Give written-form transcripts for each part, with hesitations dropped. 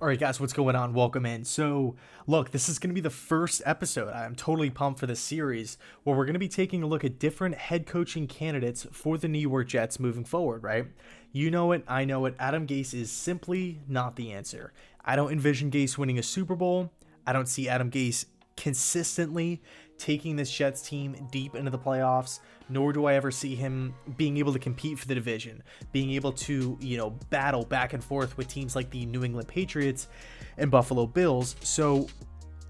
All right, guys, what's going on? Welcome in. So, look, this is going to be the first episode. I'm totally pumped for this series where we're going to be taking a look at different head coaching candidates for the New York Jets moving forward, right? You know it, I know it. Adam Gase is simply not the answer. I don't envision Gase winning a Super Bowl. I don't see Adam Gase consistently taking this Jets team deep into the playoffs, nor do I ever see him being able to compete for the division, being able to, battle back and forth with teams like the New England Patriots and Buffalo Bills. So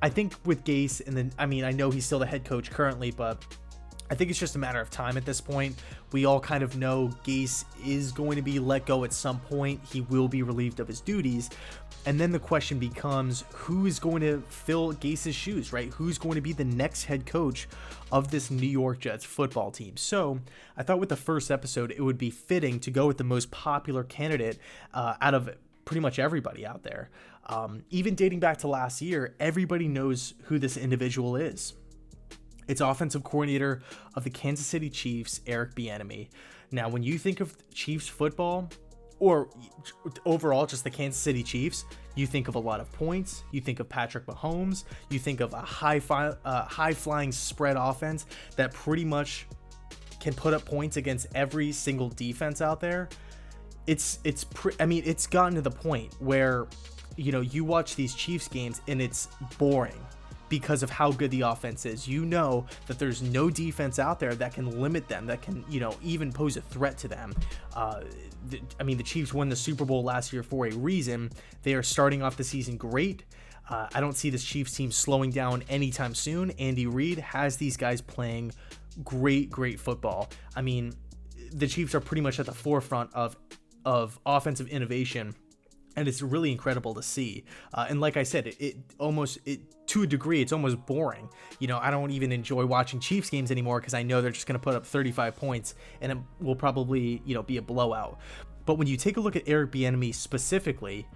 I think with Gase, and then, I know he's still the head coach currently, but I think it's just a matter of time at this point. We all kind of know Gase is going to be let go at some point. He will be relieved of his duties. And then the question becomes, who is going to fill Gase's shoes, right? Who's going to be the next head coach of this New York Jets football team? So I thought with the first episode, it would be fitting to go with the most popular candidate out of pretty much everybody out there. Even dating back to last year, everybody knows who this individual is. It's offensive coordinator of the Kansas City Chiefs, Eric Bieniemy. Now, when you think of Chiefs football, or overall just the Kansas City Chiefs, you think of a lot of points, you think of Patrick Mahomes, you think of a high-flying spread offense that pretty much can put up points against every single defense out there. It's gotten to the point where, you watch these Chiefs games and it's boring because of how good the offense is. You know that there's no defense out there that can limit them, that can, even pose a threat to them. The Chiefs won the Super Bowl last year for a reason. They are starting off the season great. I don't see this Chiefs team slowing down anytime soon. Andy Reid has these guys playing great football. The Chiefs are pretty much at the forefront of offensive innovation, and it's really incredible to see. And like I said, it to a degree, it's almost boring. I don't even enjoy watching Chiefs games anymore because I know they're just going to put up 35 points and it will probably, be a blowout. But when you take a look at Eric Bieniemy specifically,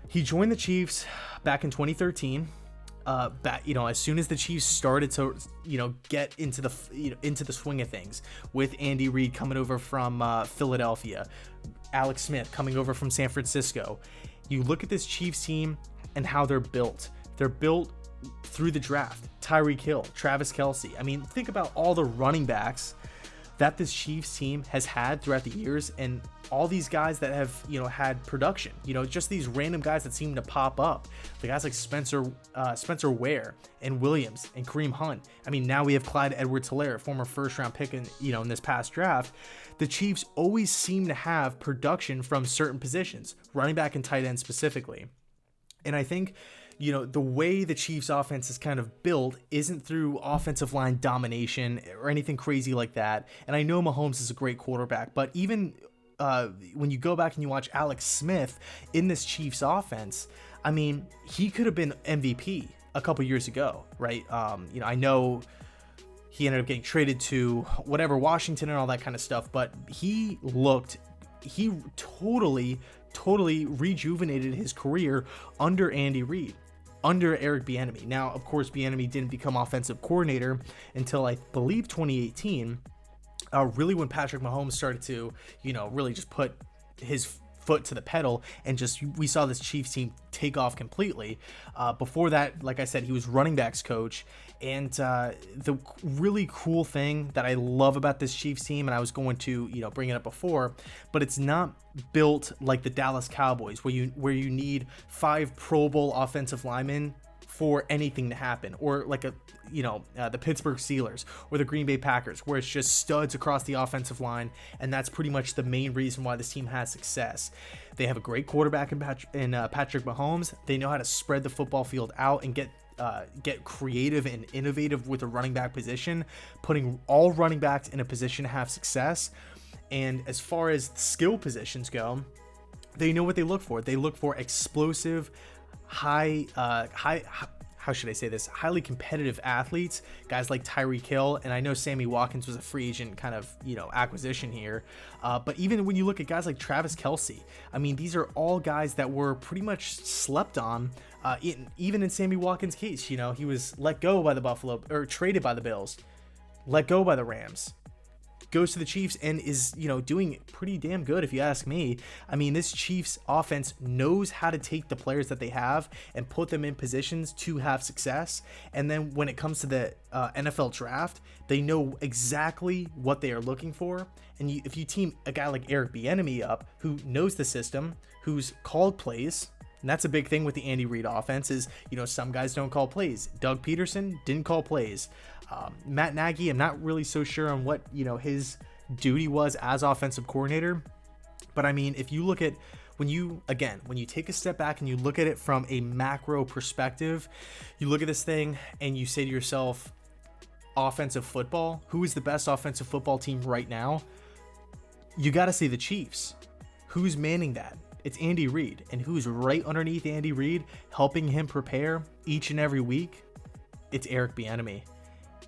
he joined the Chiefs back in 2013. As soon as the Chiefs started to, get into the swing of things, with Andy Reid coming over from Philadelphia, Alex Smith coming over from San Francisco, you look at this Chiefs team and how they're built. They're built through the draft. Tyreek Hill, Travis Kelce. Think about all the running backs that this Chiefs team has had throughout the years, and all these guys that have, had production, just these random guys that seem to pop up. The guys like Spencer Ware and Williams and Kareem Hunt. Now we have Clyde Edwards-Helaire, former first-round pick in this past draft. The Chiefs always seem to have production from certain positions, running back and tight end specifically. And I think, the way the Chiefs offense is kind of built isn't through offensive line domination or anything crazy like that. And I know Mahomes is a great quarterback, but even when you go back and you watch Alex Smith in this Chiefs offense, he could have been MVP a couple years ago, right? I know he ended up getting traded to whatever, Washington and all that kind of stuff, but he totally rejuvenated his career under Andy Reid, under Eric Bieniemy. Now, of course, Bieniemy didn't become offensive coordinator until I believe 2018, really when Patrick Mahomes started to, really just put his foot to the pedal, and we saw this Chiefs team take off completely. Before that, like I said, he was running backs coach. And the really cool thing that I love about this Chiefs team, and I was going to, bring it up before, but it's not built like the Dallas Cowboys, where you need 5 Pro Bowl offensive linemen for anything to happen, or like the Pittsburgh Steelers or the Green Bay Packers, where it's just studs across the offensive line, and that's pretty much the main reason why this team has success. They have a great quarterback in Patrick Mahomes. They know how to spread the football field out and get creative and innovative with the running back position, putting all running backs in a position to have success. And as far as skill positions go, they know what they look for. They look for explosive, highly competitive athletes, guys like Tyreek Hill, and I know Sammy Watkins was a free agent kind of, acquisition here. But even when you look at guys like Travis Kelce, these are all guys that were pretty much slept on. Even in Sammy Watkins' case, he was let go by the traded by the Bills, let go by the Rams, goes to the Chiefs and is, doing pretty damn good if you ask me. I mean, this Chiefs offense knows how to take the players that they have and put them in positions to have success. And then when it comes to the NFL draft, they know exactly what they are looking for. And if you team a guy like Eric Bieniemy up, who knows the system, who's called plays, and that's a big thing with the Andy Reid offense is, some guys don't call plays. Doug Peterson didn't call plays. Matt Nagy, I'm not really so sure on what, his duty was as offensive coordinator. But I mean, if you look at when you take a step back and you look at it from a macro perspective, you look at this thing and you say to yourself, offensive football, who is the best offensive football team right now? You got to say the Chiefs. Who's manning that? It's Andy Reid. And who's right underneath Andy Reid, helping him prepare each and every week? It's Eric Bieniemy.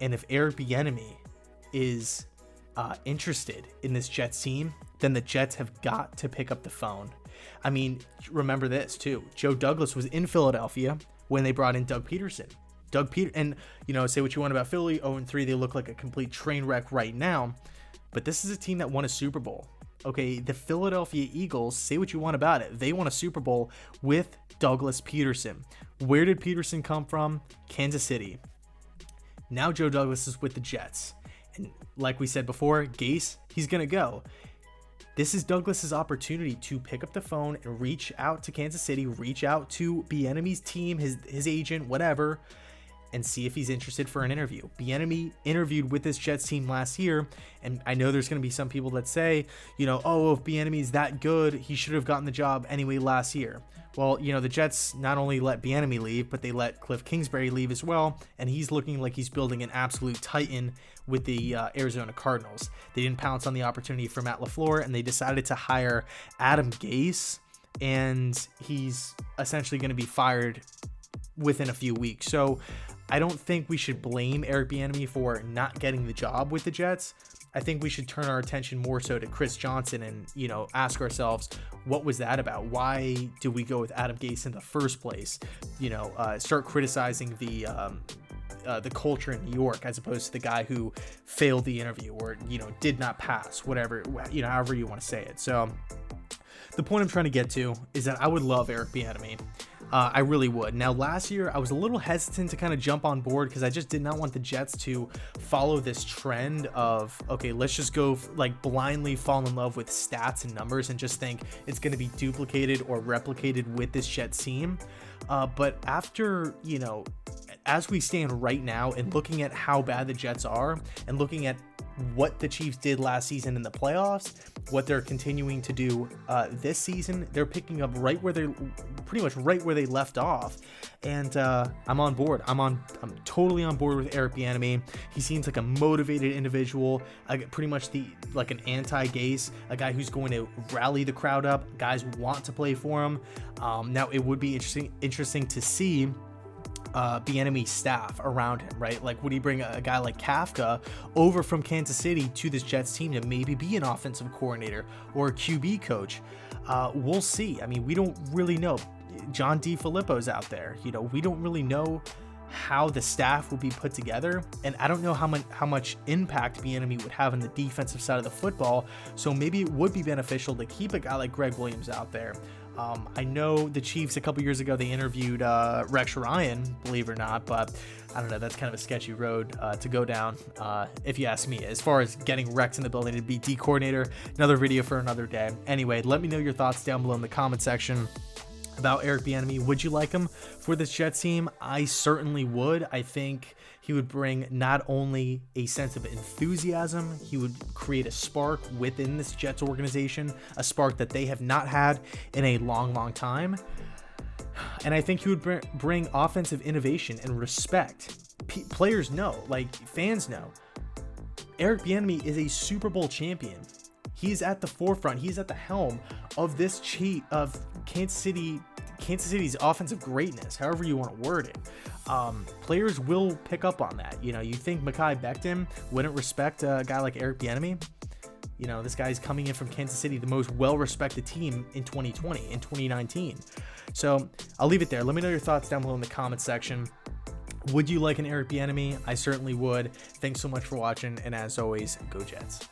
And if Eric Bieniemy is interested in this Jets team, then the Jets have got to pick up the phone. I mean, remember this too. Joe Douglas was in Philadelphia when they brought in Doug Peterson. And say what you want about Philly, 0-3, they look like a complete train wreck right now. But this is a team that won a Super Bowl. Okay, the Philadelphia Eagles, say what you want about it, they won a Super Bowl with Douglas Peterson. Where did Peterson come from? Kansas City. Now Joe Douglas is with the Jets. And like we said before, Gase, he's going to go. This is Douglas's opportunity to pick up the phone and reach out to Kansas City, reach out to Bieniemy's team, his agent, whatever, and see if he's interested for an interview. Bieniemy interviewed with this Jets team last year, and I know there's going to be some people that say, if Bieniemy's that good, he should have gotten the job anyway last year. Well, the Jets not only let Bieniemy leave, but they let Cliff Kingsbury leave as well, and he's looking like he's building an absolute titan with the Arizona Cardinals. They didn't pounce on the opportunity for Matt LaFleur, and they decided to hire Adam Gase, and he's essentially going to be fired within a few weeks. So I don't think we should blame Eric Bieniemy for not getting the job with the Jets. I think we should turn our attention more so to Chris Johnson and, ask ourselves, what was that about? Why did we go with Adam Gase in the first place? Start criticizing the culture in New York as opposed to the guy who failed the interview or, did not pass, whatever, however you want to say it. So the point I'm trying to get to is that I would love Eric Bieniemy. I really would. Now, last year, I was a little hesitant to kind of jump on board because I just did not want the Jets to follow this trend of, okay, let's just go blindly fall in love with stats and numbers and just think it's going to be duplicated or replicated with this Jets team. But after, as we stand right now and looking at how bad the Jets are and looking at what the Chiefs did last season in the playoffs, what they're continuing to do this season, they're picking up pretty much right where they left off. And I'm on board. I'm totally on board with Eric Bieniemy. He seems like a motivated individual, pretty much like an anti-Gase, a guy who's going to rally the crowd up. Guys want to play for him. Now it would be interesting to see Bieniemy's staff around him, right? Like, would he bring a guy like Kafka over from Kansas City to this Jets team to maybe be an offensive coordinator or a QB coach? We'll see. I mean, we don't really know. John DeFilippo's out there. We don't really know how the staff will be put together, and I don't know how much impact Bieniemy would have on the defensive side of the football. So maybe it would be beneficial to keep a guy like Greg Williams out there. I know the Chiefs a couple years ago, they interviewed Rex Ryan, believe it or not, but I don't know, that's kind of a sketchy road to go down, if you ask me. As far as getting Rex in the building to be D coordinator, another video for another day. Anyway, let me know your thoughts down below in the comment section about Eric Bieniemy. Would you like him for this Jets team? I certainly would. I think he would bring not only a sense of enthusiasm, he would create a spark within this Jets organization, a spark that they have not had in a long, long time. And I think he would bring offensive innovation and respect. Players know, fans know, Eric Bieniemy is a Super Bowl champion. He's at the forefront. He's at the helm of this of Kansas City's offensive greatness, however you want to word it. Players will pick up on that. You think Mekhi Becton wouldn't respect a guy like Eric Bieniemy? This guy's coming in from Kansas City, the most well-respected team in 2020, in 2019. So I'll leave it there. Let me know your thoughts down below in the comment section. Would you like an Eric Bieniemy? I certainly would. Thanks so much for watching, and as always, go Jets.